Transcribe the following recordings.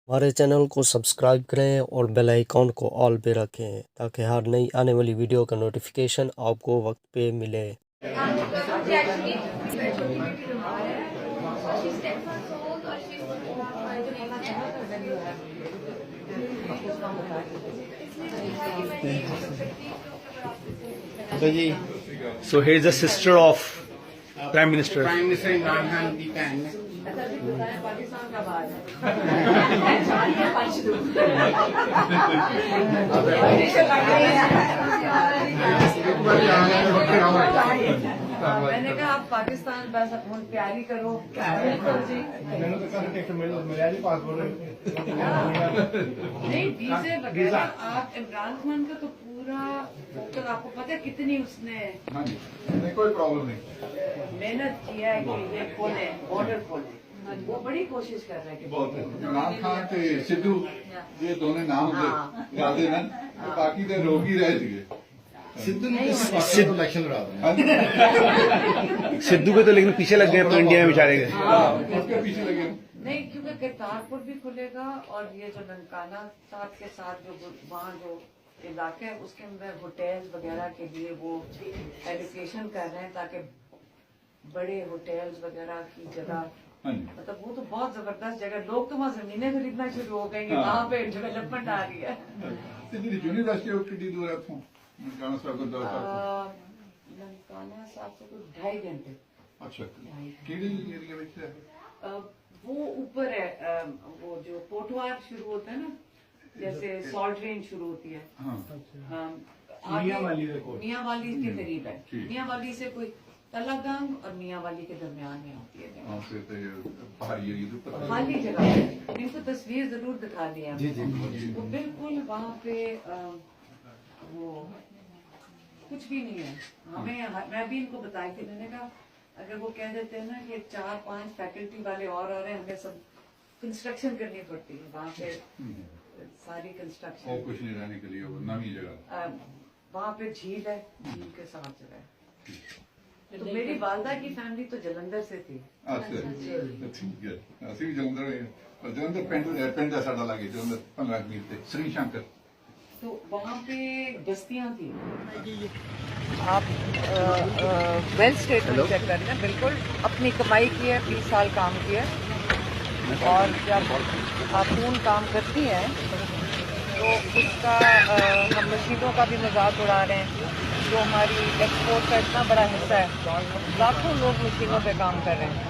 ہمارے چینل کو سبسکرائب کریں اور بیل آئیکن کو آل پہ رکھیں تاکہ ہر نئی آنے والی ویڈیو کا نوٹیفیکیشن آپ کو وقت پہ ملے۔ So he is the sister of Prime Minister. Prime Minister Imran Khan की बहन है। मैंने कहा आप पाकिस्तान बस अपनी प्यारी करो नहीं वीजे वगैरह आप इमरान खान का तो पूरा तो आपको पता है कितनी उसने कोई प्रॉब्लम नहीं, मेहनत किया है कि ये खोले बॉर्डर खोले वो बड़ी कोशिश कर रहे हैं कि बहुत इमरान खान ते सिद्धू ये दोनों नाम याद है ना, बाकी तो रोग ही रहे थे। सिद्धू ने इलेक्शन लड़ा सिद्धू के तो लेकिन पीछे लग गए तो इंडिया में बेचारे गए। उसके पीछे लगे नहीं क्योंकि करतारपुर भी खुलेगा और ये जो ननकाना साथ के साथ जो वहाँ जो इलाके है उसके अंदर होटल्स वगैरह के लिए वो एडुकेशन कर रहे हैं ताकि बड़े होटल्स वगैरह की जगह मतलब वो तो बहुत जबरदस्त जगह लोग तो वहाँ जमीनें खरीदना शुरू हो गई वहाँ पे डेवलपमेंट आ रही है। यूनिवर्सिटी कितनी दूर है आपको? ननकाना साहब से तो 2.5 घंटे। अच्छा केड़ी एरिया में है? वो ऊपर है वो जो पोटवार शुरू होता है ना जैसे सॉल्ट रेंज शुरू होती है मियाँ वाली के करीब है। मियाँ वाली से कोई तलागंग और मियाँ वाली के दरमियान में होती है खाली जगह है। इनको तस्वीर जरूर दिखा दी है वो बिल्कुल वहाँ पे वो कुछ भी नहीं है। हमें मैं भी इनको बताई थी मैंने कहा अगर वो कह देते हैं ना कि 4-5 फैकल्टी वाले और आ रहे हैं हमें सब कंस्ट्रक्शन करनी पड़ती है वहाँ पे सारी कंस्ट्रक्शन कुछ नहीं रहने के लिए वो नवी जगह वहाँ पे झील है झील के साथ जगह है। तो मेरी वालदा की फैमिली तो जलंधर से थी। ठीक है ਅਸੀਂ ਵੀ ਜਲੰਧਰ ਪਿੰਡ ਦਾ ਸਾਡਾ ਲੱਗੇ ਜਲੰਧਰ 15 ਮੀਲ ਤੇ ਸ੍ਰੀ ਸ਼ੰਕਰ तो वहाँ पे बस्तियाँ थी। आप वेल्थ स्टेटमेंट चेक करें बिल्कुल अपनी कमाई की है 20 साल काम किया है और जब आप खून काम करती हैं तो उसका हम मशीनों का भी मजाक उड़ा रहे हैं जो हमारी एक्सपोर्ट का इतना बड़ा हिस्सा है। लाखों लोग मशीनों पे काम कर रहे हैं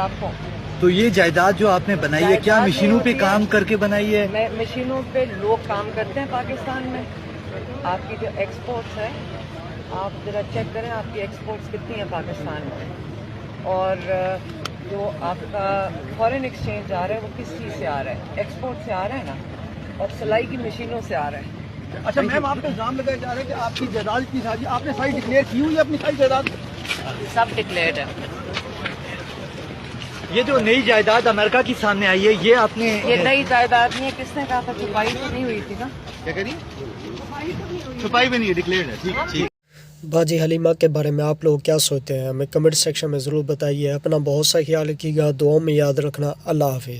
लाखों। तो ये जायदाद जो आपने बनाई है क्या मशीनों पे काम करके बनाई है? मशीनों पे लोग काम करते हैं पाकिस्तान में। आपकी जो एक्सपोर्ट्स है आप जरा चेक करें आपकी एक्सपोर्ट्स कितनी है पाकिस्तान में और जो आपका फॉरेन एक्सचेंज आ रहा है वो किस चीज़ से आ रहा है? एक्सपोर्ट से आ रहा है ना और सिलाई की मशीनों से आ रहा है। अच्छा मैम आप पे इल्जाम लगाए जा रहे हैं कि आपकी जायदाद की साझी आपने सारी डिक्लेयर की हुई है अपनी सारी जायदाद? सब डिक्लेयर्ड है। ये जो नई जायदाद अमेरिका की सामने आई है ये आपने ये नई जायदाद नहीं है किसने कहा था छुपाई तो नहीं हुई थी ना। क्या करिए छुपाई भी नहीं है डिक्लेयर्ड है। ठीक बाजी हलीमा के बारे में आप लोग क्या सोचते हैं हमें कमेंट सेक्शन में ज़रूर बताइए। अपना बहुत सा ख्याल रखिएगा दुआओं में याद रखना। अल्लाह हाफिज़।